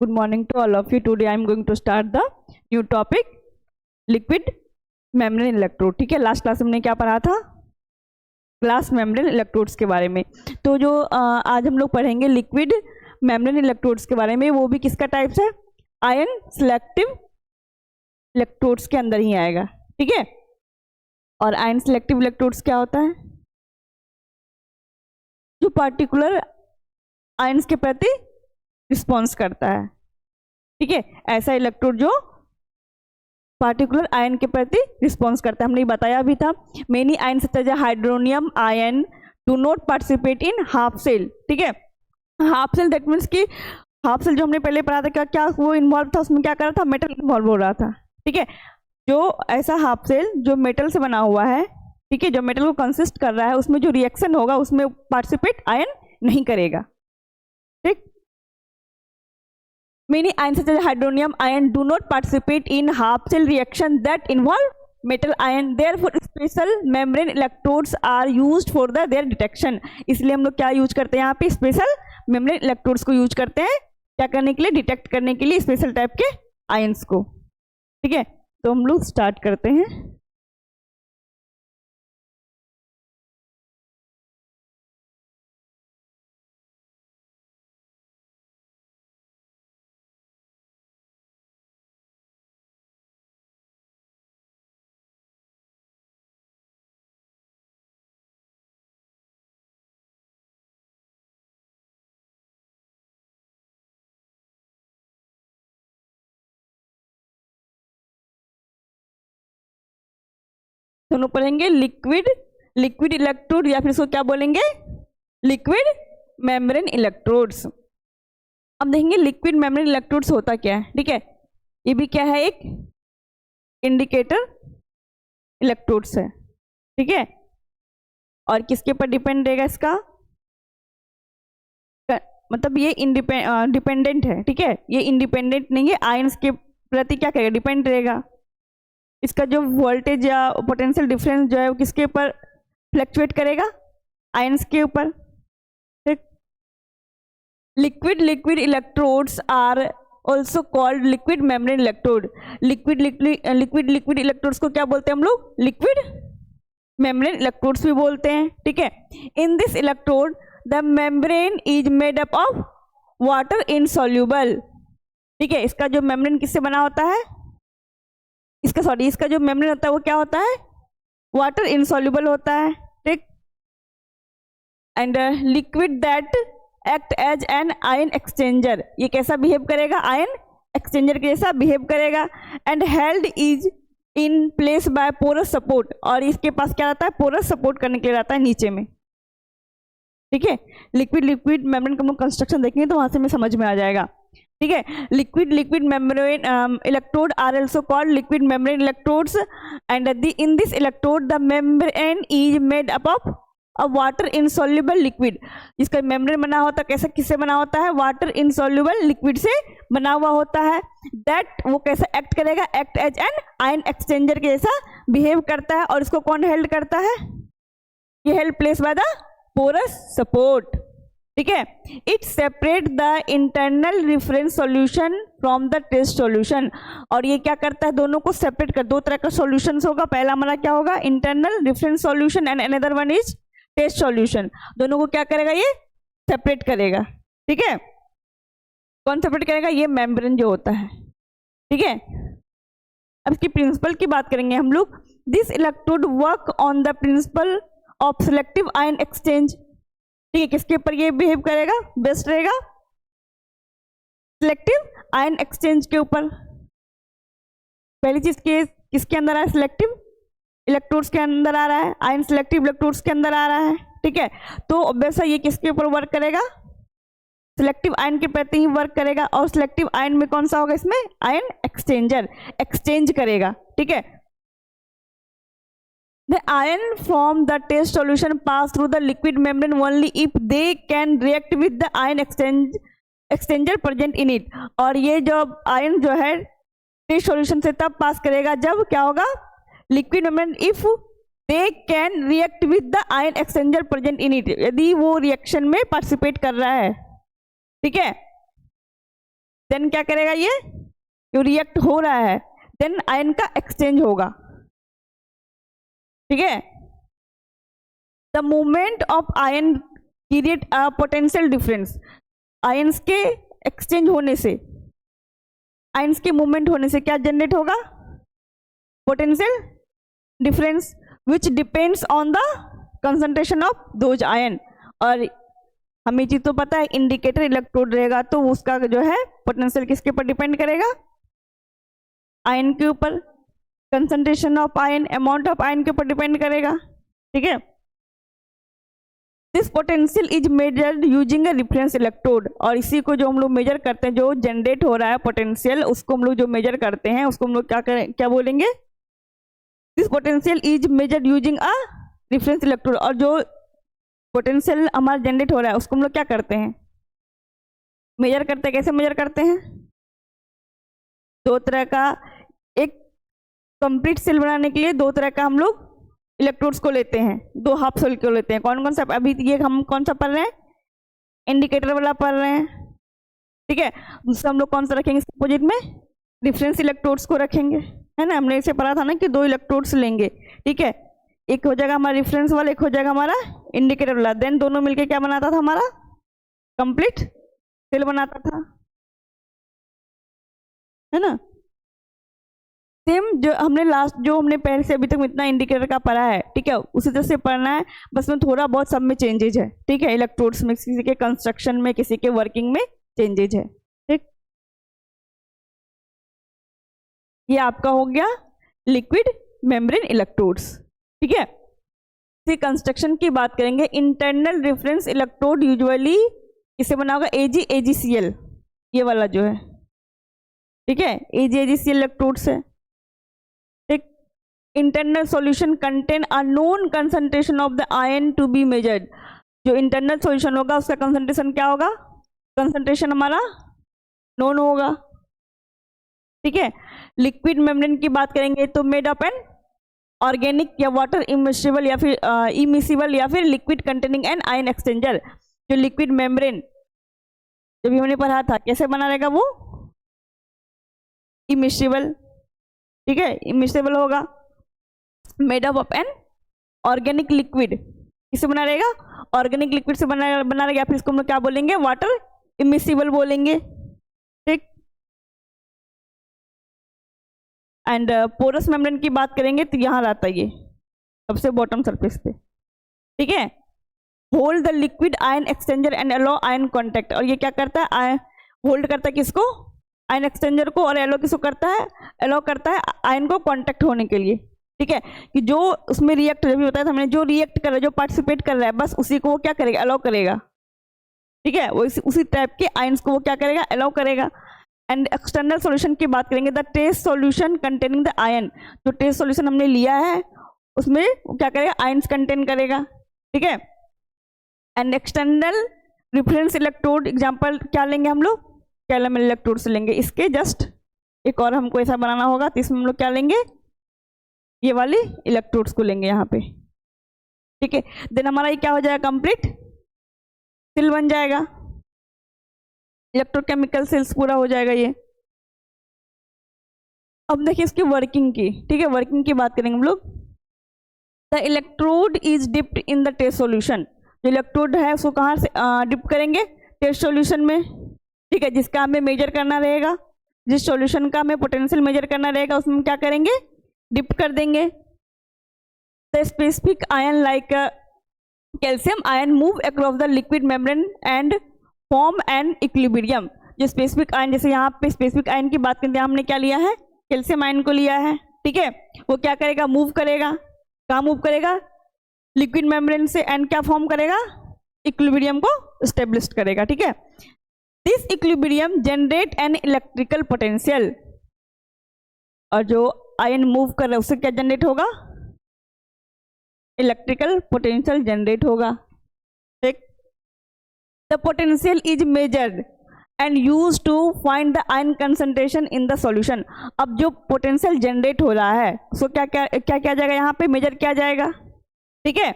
Good morning to all of you. Today I am going to start the new topic, liquid membrane electrode. ठीक है, last class में हमने क्या पढ़ा था? ग्लास मेम्ब्रेन इलेक्ट्रोड्स के बारे में। तो जो आज हम लोग पढ़ेंगे लिक्विड मेम्ब्रेन इलेक्ट्रोड्स के बारे में, वो भी किसका टाइप है? आयन सिलेक्टिव इलेक्ट्रोड्स के अंदर ही आएगा। ठीक है, और आयन सिलेक्टिव इलेक्ट्रोड्स क्या होता है? जो पार्टिकुलर आयन्स के प्रति रिस्पॉन्स करता है। ठीक है, ऐसा इलेक्ट्रोड जो पार्टिकुलर आयन के प्रति रिस्पॉन्स करता है। हमने बताया भी था, many ion such as hydronium ion do not participate in half cell. ठीक है, हाफ सेल दैट मीन्स कि हाफ सेल जो हमने पहले पढ़ा था, क्या क्या वो इन्वॉल्व था, उसमें क्या कर रहा था? मेटल इन्वॉल्व हो रहा था। ठीक है, जो ऐसा हाफ सेल जो मेटल से बना हुआ है, ठीक है, जो मेटल को कंसिस्ट कर रहा है, उसमें जो रिएक्शन होगा उसमें पार्टिसिपेट आयन नहीं करेगा। ठीक, many ions such as hydronium ion do not participate in half cell reaction that involve metal ion, therefore special membrane electrodes are used for their detection। इसलिए हम लोग क्या यूज करते हैं यहाँ पे? स्पेशल मेम्ब्रेन इलेक्ट्रोड्स को यूज करते हैं क्या करने के लिए? डिटेक्ट करने के लिए स्पेशल टाइप के आयंस को। ठीक है, तो हम लोग स्टार्ट करते हैं। दोनों पढ़ेंगे लिक्विड इलेक्ट्रोड, या फिर इसको क्या बोलेंगे? Liquid membrane electrodes. अब देखेंगे लिक्विड मेम्ब्रेन इलेक्ट्रोड्स होता क्या है। ठीक है, ये भी क्या है? एक इंडिकेटर इलेक्ट्रोड्स है। ठीक है, और किसके ऊपर डिपेंड रहेगा इसका? मतलब ये डिपेंडेंट है। ठीक है, ये इंडिपेंडेंट नहीं है, आयंस के प्रति क्या करेगा? डिपेंड रहेगा। इसका जो वोल्टेज या पोटेंशियल डिफरेंस जो है वो किसके ऊपर फ्लक्चुएट करेगा? आयंस के ऊपर। ठीक, liquid electrodes are also called liquid membrane electrode. Liquid electrodes को क्या बोलते हैं हम लोग? लिक्विड मेम्ब्रेन इलेक्ट्रोड्स भी बोलते हैं। ठीक है, इन this electrode the membrane is made up of water insoluble. ठीक है, इसका जो मेम्ब्रेन किससे बना होता है? इसका जो मेम्ब्रेन होता है वो क्या होता है? वाटर इनसॉल्युबल होता है। ठीक, and liquid that act as an ion exchanger. ये कैसा बिहेव करेगा? आयन एक्सचेंजर के जैसा बिहेव करेगा। And held is in place by porous support, और इसके पास क्या रहता है? पोरस सपोर्ट करने के लिए रहता है नीचे में। ठीक है, लिक्विड मेम्ब्रेन का हम लोग कंस्ट्रक्शन देखेंगे तो वहां से हमें समझ में आ जाएगा। ठीक है, liquid membrane electrode are also called liquid membrane electrodes, and in this electrode the membrane is made up of a water insoluble liquid. जिसका मेम्ब्रेन बना होता है कैसा? किससे बना होता है? वाटर इनसॉल्युबल लिक्विड से बना हुआ होता है। दैट वो कैसा एक्ट करेगा? Act as an ion exchanger के जैसा बिहेव करता है। और इसको कौन हेल्ड करता है? ये held place by the porous support. ठीक है, it separate the internal reference solution from the test solution. और ये क्या करता है? दोनों को सेपरेट कर, दो तरह का सॉल्यूशंस होगा। पहला हमारा क्या होगा? Internal reference solution, and another one is test solution. दोनों को क्या करेगा? ये सेपरेट करेगा। ठीक है, कौन सेपरेट करेगा? ये मेम्ब्रेन जो होता है। ठीक है, अब इसकी प्रिंसिपल की बात करेंगे हम लोग। This electrode work on the principle of selective ion exchange. ठीक है, किसके ऊपर ये बिहेव करेगा? बेस्ट रहेगा सिलेक्टिव आयन एक्सचेंज के ऊपर। पहली चीज किसके अंदर आ रहा है? सिलेक्टिव इलेक्ट्रोड्स के अंदर आ रहा है, आयन सिलेक्टिव इलेक्ट्रोड्स के अंदर आ रहा है। ठीक है, तो ऑब्वियसली ये किसके ऊपर वर्क करेगा? सिलेक्टिव आयन के प्रति ही वर्क करेगा। और सिलेक्टिव आयन में कौन सा होगा? इसमें आयन एक्सचेंजर एक्सचेंज करेगा। ठीक है, the ion from the test solution pass through the liquid membrane only if they can react with the ion exchanger present in it। और ये जो आयन जो है टेस्ट सॉल्यूशन से तब पास करेगा जब क्या होगा? Liquid membrane if they can react with the ion exchanger present in it, यदि वो रिएक्शन में पार्टिसिपेट कर रहा है। ठीक है, देन क्या करेगा, ये जो रिएक्ट हो रहा है, देन आयन का एक्सचेंज होगा, ठीक है। The movement of ion create a potential difference, ions के एक्सचेंज होने से, आयंस के मूवमेंट होने से क्या जनरेट होगा, potential difference, which depends on the concentration of those ion. और हमें चीज तो पता है, इंडिकेटर इलेक्ट्रोड रहेगा तो उसका जो है पोटेंशियल किसके ऊपर डिपेंड करेगा, आयन के ऊपर, concentration of ion, amount of ion के ऊपर डिपेंड करेगा, ठीक है। This potential is measured using a reference electrode, और इसी को जो हम लोग मेजर करते हैं, जो जनरेट हो रहा है पोटेंशियल, उसको हम लोग जो मेजर करते हैं उसको हम लोग क्या बोलेंगे, this potential is measured using a reference electrode. और जो पोटेंशियल हमारा जनरेट हो रहा है उसको हम लोग क्या करते हैं, मेजर करते हैं। कैसे मेजर करते हैं, दो तरह का, एक कंप्लीट सेल बनाने के लिए दो तरह का हम लोग इलेक्ट्रोड्स को लेते हैं, दो हाफ सेल को लेते हैं। कौन कौन सा, अभी ये हम कौन सा पढ़ रहे हैं, इंडिकेटर वाला पढ़ रहे हैं, ठीक है। दूसरा हम लोग कौन सा रखेंगे अपोजिट में, रेफरेंस इलेक्ट्रोड्स को रखेंगे, है ना। हमने इसे पढ़ा था ना कि दो इलेक्ट्रोड्स लेंगे, ठीक है, एक हो जाएगा हमारा रेफरेंस वाला, एक हो जाएगा हमारा इंडिकेटर वाला, देन दोनों मिलके क्या बनाता था, हमारा कंप्लीट सेल बनाता था, है ना। सेम जो हमने लास्ट, जो हमने पहले से अभी तक इतना इंडिकेटर का पढ़ा है, ठीक है, उसी तरह से पढ़ना है, बस में थोड़ा बहुत सब में चेंजेज है, ठीक है। इलेक्ट्रोड्स में, किसी के कंस्ट्रक्शन में, किसी के वर्किंग में चेंजेज है, ठीक। ये आपका हो गया लिक्विड मेम्ब्रेन इलेक्ट्रोड्स, ठीक है। फिर कंस्ट्रक्शन की बात करेंगे। इंटरनल रेफरेंस इलेक्ट्रोड यूजुअली किससे बना होगा, AgAgCl, ये वाला जो है, ठीक है, AgAgCl इलेक्ट्रोड्स है, ठीक। Internal solution contain a known concentration of the ion to be measured, जो इंटरनल सॉल्यूशन होगा उसका कंसंट्रेशन क्या होगा, कंसंट्रेशन हमारा नोन होगा, ठीक है। लिक्विड मेम्ब्रेन की बात करेंगे तो मेड ऑफ एन ऑर्गेनिक या वाटर इमिसिबल या फिर इमिसिबल या फिर liquid containing N ion exchanger. जो लिक्विड मेम्ब्रेन जो भी हमने पढ़ा था, कैसे बना रहेगा वो, इमिसिबल, ठीक है, इमिसिबल होगा, made up of an organic liquid, किससे बना रहेगा, ऑर्गेनिक लिक्विड से बना रहेगा, या फिर इसको हम लोग क्या बोलेंगे, वाटर इमिसिबल बोलेंगे, ठीक। एंड पोरस मेम्ब्रेन की बात करेंगे तो यहाँ रहता है ये सबसे बॉटम सरफेस पे, ठीक है। Hold the liquid ion exchanger and allow ion contact, और ये क्या करता है, होल्ड करता है किसको, आयन एक्सचेंजर को, और एलो किसको करता है, एलो करता है आयन को कॉन्टैक्ट होने के लिए, ठीक है। कि जो उसमें रिएक्ट, जब भी बताया था हमने, जो रिएक्ट कर रहा है, जो पार्टिसिपेट कर रहा है, बस उसी को वो क्या करेगा, अलाउ करेगा, ठीक है। वो उसी टाइप के आयन्स को वो क्या करेगा, अलाउ करेगा। एंड एक्सटर्नल सॉल्यूशन की बात करेंगे, the test solution containing the ion, जो टेस्ट सॉल्यूशन हमने लिया है उसमें वो क्या करेगा, आयन्स कंटेन करेगा, ठीक है। And external reference electrode example क्या लेंगे हम लोग, कैलामिल इलेक्ट्रोड से लेंगे। इसके जस्ट एक और हमको ऐसा बनाना होगा, तो इसमें हम लोग क्या लेंगे, ये वाले इलेक्ट्रोड्स को लेंगे यहाँ पे, ठीक है। देन हमारा ये क्या हो जाएगा, कंप्लीट सेल बन जाएगा, इलेक्ट्रोकेमिकल सेल्स पूरा हो जाएगा ये। अब देखिए इसकी वर्किंग की, ठीक है, वर्किंग की बात करेंगे हम लोग। The electrode is dipped in the test solution, जो इलेक्ट्रोड है उसको कहाँ से डिप करेंगे, टेस्ट सॉल्यूशन में, ठीक है, जिसका हमें मेजर करना रहेगा, जिस सॉल्यूशन का हमें पोटेंशियल मेजर करना रहेगा उसमें क्या करेंगे, डिप कर देंगे। The specific ion like calcium ion move across the liquid membrane and form and equilibrium. जो स्पेसिफिक आयन, जैसे यहाँ पे स्पेसिफिक आयन की बात करते हैं, हमने क्या लिया है, कैल्शियम आयन को लिया है, ठीक है। वो क्या करेगा, मूव करेगा, कहाँ मूव करेगा, लिक्विड मेम्ब्रेन से, एंड क्या फॉर्म करेगा, इक्विलिब्रियम को स्टेब्लिश करेगा, ठीक है। This equilibrium generate an electrical potential, और जो आयन मूव कर रहा है उससे क्या जनरेट होगा, इलेक्ट्रिकल पोटेंशियल जनरेट होगा, ठीक। The potential is measured and use to find the ion concentration in the solution. अब जो पोटेंशियल जनरेट हो रहा है उसको क्या क्या क्या किया जाएगा, यहाँ पे मेजर किया जाएगा, ठीक है,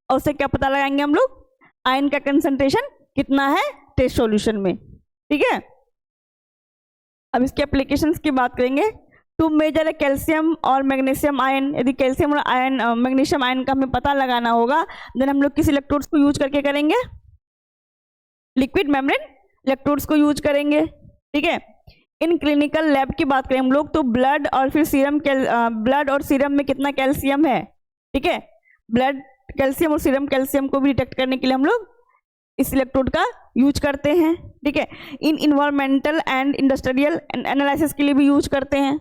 और उससे क्या पता लगाएंगे हम लोग, आयन का कंसंट्रेशन कितना है टेस्ट सॉल्यूशन में, ठीक है। अब इसके एप्लीकेशंस की बात करेंगे। टू मेजर कैल्शियम और मैग्नीशियम आयन, यदि कैल्शियम और आयन मैग्नीशियम आयन का हमें पता लगाना होगा, देन हम लोग किस इलेक्ट्रोड्स को यूज करके करेंगे? लिक्विड मेम्ब्रेन इलेक्ट्रोड्स को यूज करेंगे, ठीक है। इन क्लिनिकल लैब की बात करें हम लोग तो ब्लड और फिर सीरम ब्लड और सीरम में कितना कैल्शियम है, ठीक है। ब्लड कैल्शियम और सीरम कैल्शियम को भी डिटेक्ट करने के लिए हम लोग इस इलेक्ट्रोड का यूज करते हैं, ठीक है। इन इन्वायरमेंटल एंड इंडस्ट्रियल एनालिसिस के लिए भी यूज करते हैं।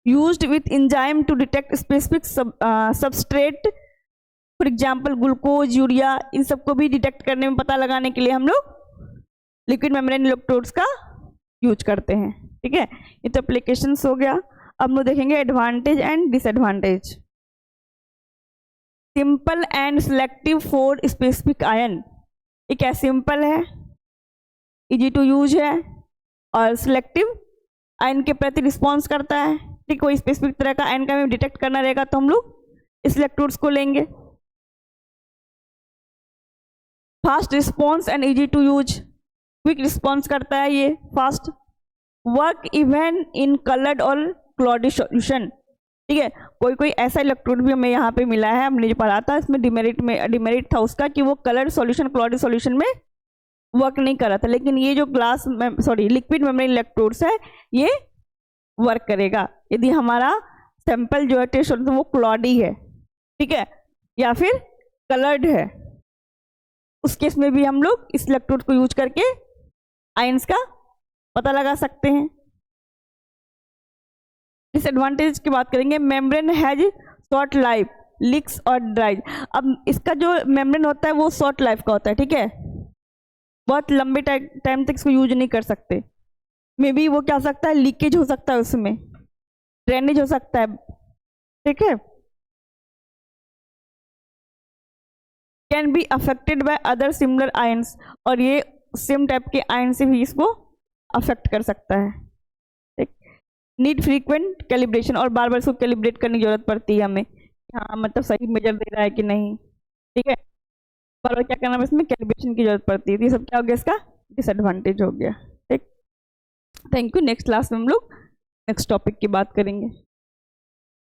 Used with enzyme to detect specific substrate, for example glucose, urea, इन सबको भी डिटेक्ट करने में, पता लगाने के लिए हम लोग लिक्विड मेम्ब्रेन इलेक्ट्रोड्स का यूज करते हैं, ठीक है। ये तो एप्लीकेशंस हो गया। अब हम लोग देखेंगे advantage and disadvantage. Simple and selective for specific ion, ये क्या सिंपल है, इजी टू यूज है, और सिलेक्टिव आयन के प्रति रिस्पॉन्स करता है, ठीक। कोई स्पेसिफिक तरह का आयन का हमें डिटेक्ट करना रहेगा तो हम लोग इस इलेक्ट्रोड्स को लेंगे। Fast response and easy to use, quick response करता है ये, fast. Work even in coloured और क्लॉडी सॉल्यूशन, ठीक है। कोई कोई ऐसा इलेक्ट्रोड भी हमें यहाँ पे मिला है, हमने जो पढ़ा था इसमें डिमेरिट था उसका कि वो कलर्ड सॉल्यूशन, क्लॉडी सॉल्यूशन में वर्क नहीं कर रहा था, लेकिन ये जो लिक्विड मेम्ब्रेन इलेक्ट्रोड्स है ये वर्क करेगा यदि हमारा सैंपल जो है टेस्ट वो क्लॉडी है, ठीक है, या फिर कलर्ड है। उस केस में भी हम लोग इस इलेक्ट्रोड को यूज करके आयंस का पता लगा सकते हैं। डिसएडवांटेज की बात करेंगे। Membrane has short life, leaks और ड्राइज। अब इसका जो मेम्ब्रेन होता है वो शॉर्ट लाइफ का होता है, ठीक है, बहुत लंबे टाइम तक इसको यूज नहीं कर सकते। मे बी वो क्या हो सकता है, लीकेज हो सकता है, उसमें ड्रेनेज हो सकता है, ठीक है। Can be affected by other similar ions, और ये सेम टाइप के आयन से भी इसको अफेक्ट कर सकता है, ठीक। नीड फ्रीक्वेंट कैलिब्रेशन, और बार बार इसको कैलिब्रेट करने की जरूरत पड़ती है हमें, हाँ मतलब सही मेजर दे रहा है कि नहीं, ठीक है। बार बार क्या करना है, इसमें कैलिब्रेशन की जरूरत पड़ती है। ये सब क्या हो गया, इसका डिसएडवांटेज हो गया, ठीक। Thank you. नेक्स्ट क्लास में हम लोग नेक्स्ट टॉपिक की बात करेंगे।